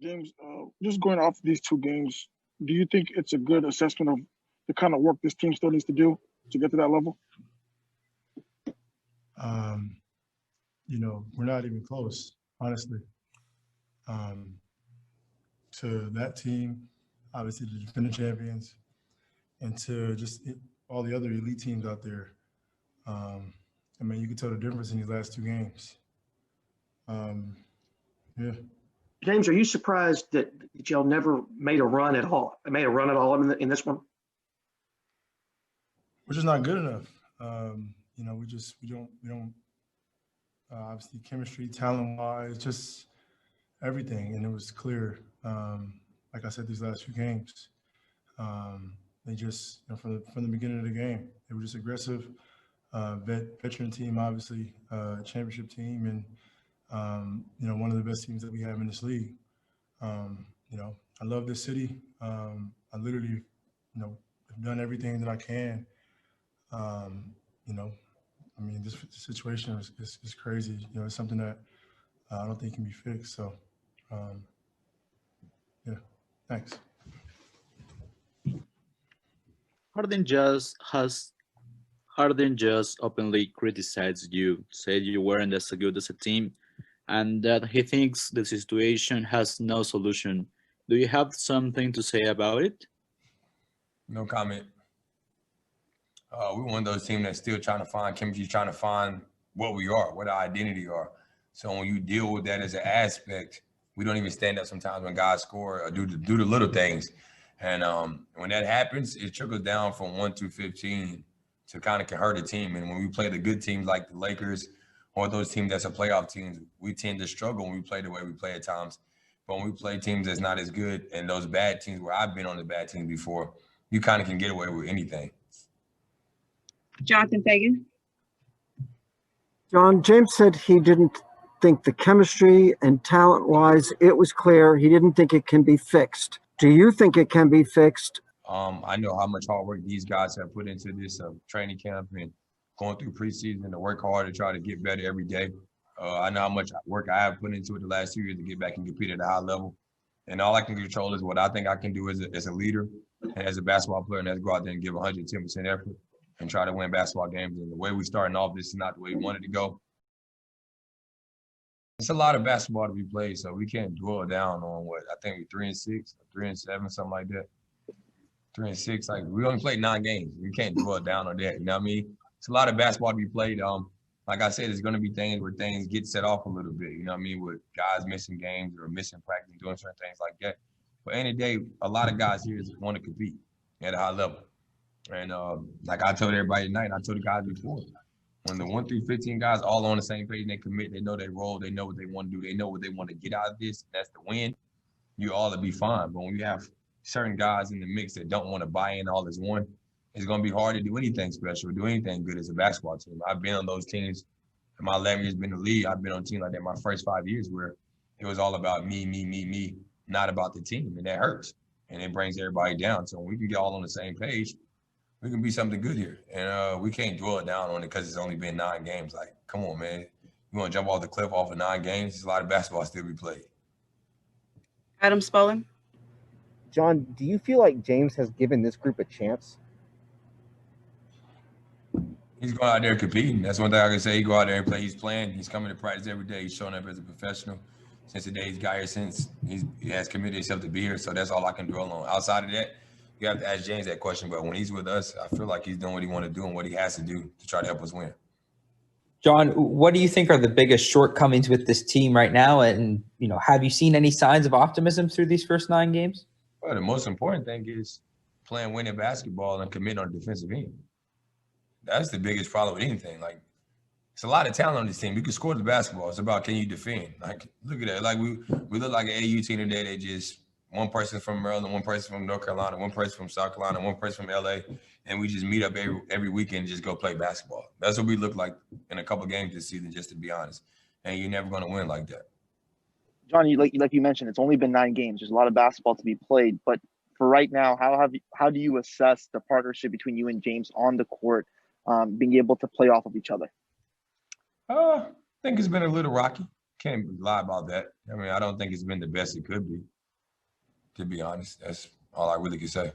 James, just going off these two games, do you think it's a good assessment of the kind of work this team still needs to do to get to that level? We're not even close, honestly. To that team, obviously the defending champions, and to just all the other elite teams out there. You can tell the difference in these last two games. Yeah. James, are you surprised that y'all never made a run at all? In this one? We're just not good enough. We don't obviously chemistry, talent-wise, just everything. And it was clear, like I said, these last few games. They just, from the beginning of the game, they were just aggressive. Veteran team, obviously, championship team, and one of the best teams that we have in this league. I love this city. I literally, have done everything that I can. This situation is crazy. It's something that I don't think can be fixed. So, yeah, thanks. Harden just openly criticized you, said you weren't as good as a team, and that he thinks the situation has no solution. Do you have something to say about it? No comment. We're one of those teams that's still trying to find chemistry, trying to find what we are, what our identity are. So when you deal with that as an aspect, we don't even stand up sometimes when guys score or do the little things. And when that happens, it trickles down from 1 through 15 to kind of can hurt a team. And when we play the good teams like the Lakers or those teams that's a playoff teams, we tend to struggle when we play the way we play at times. But when we play teams that's not as good and those bad teams where I've been on the bad teams before, you kind of can get away with anything. Jonathan Fagan. John, James said he didn't think the chemistry and talent-wise, it was clear. He didn't think it can be fixed. Do you think it can be fixed? I know how much hard work these guys have put into this training camp and going through preseason to work hard to try to get better every day. I know how much work I have put into it the last 2 years to get back and compete at a high level. And all I can control is what I think I can do as a leader and as a basketball player, and that's go out there and give 110% effort and try to win basketball games. And the way we're starting off, this is not the way we wanted to go. It's a lot of basketball to be played, so we can't dwell down on what I think we're 3-6, 3-7, something like that. 3-6, like we only played 9 games. We can't dwell down on that. You know what I mean? It's a lot of basketball to be played. Like I said, there's going to be things where things get set off a little bit. You know what I mean? With guys missing games or missing practice, doing certain things like that. But at the end of the day, a lot of guys here want to compete at a high level. And like I told everybody tonight, I told the guys before, when the 1 through 15 guys all on the same page and they commit, they know their role, they know what they want to do, they know what they want to get out of this, that's the win, you all will be fine. But when you have certain guys in the mix that don't want to buy in all as one, it's going to be hard to do anything special, do anything good as a basketball team. I've been on those teams. In my 11 years been in the league, I've been on a team like that my first 5 years where it was all about me, not about the team. And that hurts. And it brings everybody down. So when we can get all on the same page, we can be something good here. And we can't dwell down on it because it's only been 9 games. Like, come on, man. You want to jump off the cliff off of 9 games? There's a lot of basketball still be played. Adam Spalding. John, do you feel like James has given this group a chance? He's going out there competing. That's one thing I can say. He go out there and play. He's playing. He's coming to practice every day. He's showing up as a professional. Since the day he's got here, since he has committed himself to be here. So that's all I can dwell on. Outside of that, you have to ask James that question. But when he's with us, I feel like he's doing what he wants to do and what he has to do to try to help us win. John, what do you think are the biggest shortcomings with this team right now? And, have you seen any signs of optimism through these first 9 games? Well, the most important thing is playing winning basketball and committing on the defensive end. That's the biggest problem with anything. Like, it's a lot of talent on this team. You can score the basketball. It's about, can you defend? Like, look at that. Like, we look like an AU team today that just one person from Maryland, one person from North Carolina, one person from South Carolina, one person from LA, and we just meet up every weekend and just go play basketball. That's what we look like in a couple of games this season, just to be honest. And you're never going to win like that. John, like you mentioned, it's only been 9 games. There's a lot of basketball to be played. But for right now, how do you assess the partnership between you and James on the court, being able to play off of each other? I think it's been a little rocky. can't lie about that. I mean, I don't think it's been the best it could be, to be honest. That's all I really can say.